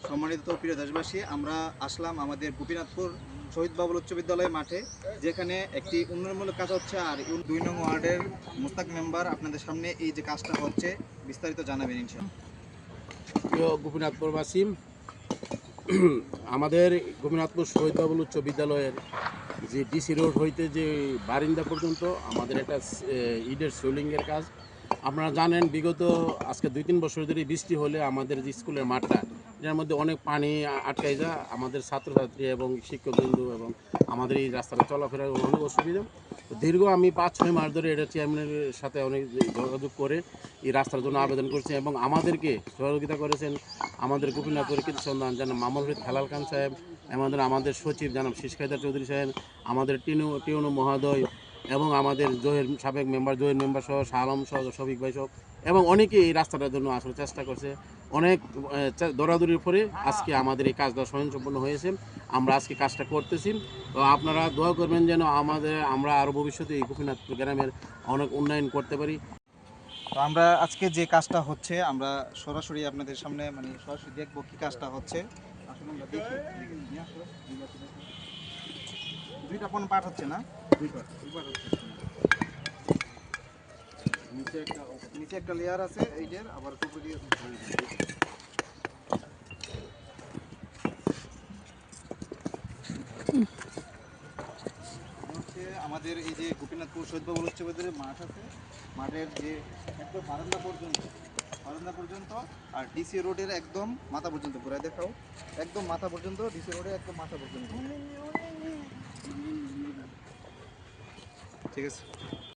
সম্মানিত প্রিয় দেশবাসী, আমরা আসলাম আমাদের গোপীনাথপুর শহীদ বাবুল উচ্চ বিদ্যালয়ের মাঠে, যেখানে একটি উন্নয়নমূলক কাজ হচ্ছে। আর 2 নং ওয়ার্ডের মুস্তাক মেম্বার আপনাদের সামনে এই যে কাজটা হচ্ছে বিস্তারিত জানাবেন ইনশাআল্লাহ। প্রিয় গোপীনাথপুরবাসী, আমাদের গোপীনাথপুর শহীদ বাবুল উচ্চ বিদ্যালয়ের যে ডিসি রোড হইতে যে বারিন্দা পর্যন্ত আমাদের একটা ইটের সোলিংয়ের কাজ। আপনারা জানেন, বিগত আজকে 2-3 বছর ধরে বৃষ্টি হলে আমাদের যে স্কুলের মাঠটা, এটার মধ্যে অনেক পানি আটকাই যায়। আমাদের ছাত্রছাত্রী এবং শিক্ষকবৃন্দু এবং আমাদের এই রাস্তাটা চলাফেরার অনেক অসুবিধা। দীর্ঘ আমি 5-6 মাস ধরে এটা চেয়ারম্যানের সাথে অনেক যোগাযোগ করে এই রাস্তার জন্য আবেদন করছি এবং আমাদেরকে সহযোগিতা করেছেন আমাদের গোপীনাথপুরের কৃতি সন্ধান জানাব মামুল হেলাল খান সাহেব, আমাদের সচিব জানাব শিশকায়দার চৌধুরী সাহেব, আমাদের টিউনু মহোদয় এবং আমাদের সাবেক মেম্বার জয়ের মেম্বার সহ শাহ আলম সহ শফিক ভাই সহ এবং অনেকে এই রাস্তাটার জন্য আসলে চেষ্টা করছে। অনেক দৌড়াদৌড়ির পরে আজকে আমাদের এই কাজটা স্বয়ংসম্পন্ন হয়েছে। আমরা আজকে কাজটা করতেছি। তো আপনারা দোয়া করবেন যেন আমরা আরও ভবিষ্যতে এই গোপীনাথপুর গ্রামের অনেক উন্নয়ন করতে পারি। তো আমরা আজকে যে কাজটা হচ্ছে আমরা সরাসরি আপনাদের সামনে সরাসরি দেখবো কি কাজটা হচ্ছে। আসলে আমরা দেখি দুইটা কোন পার্ট হচ্ছে না, দুই পার্ট হচ্ছে। নিচে একটা লেয়ার আছে এইটার, আবার উপরে দিয়ে আমাদের এই যে গোপীনাথপুর শহীদ বাবুল উচ্চ বিদ্যালয়ের মাঠ আছে, মাঠের যে একদম বারান্দা পর্যন্ত আর ডিসি রোডের একদম মাথা পর্যন্ত ঘুরায় দেখাও, একদম মাথা পর্যন্ত, ডিসি রোডের একদম মাথা পর্যন্ত। ঠিক আছে।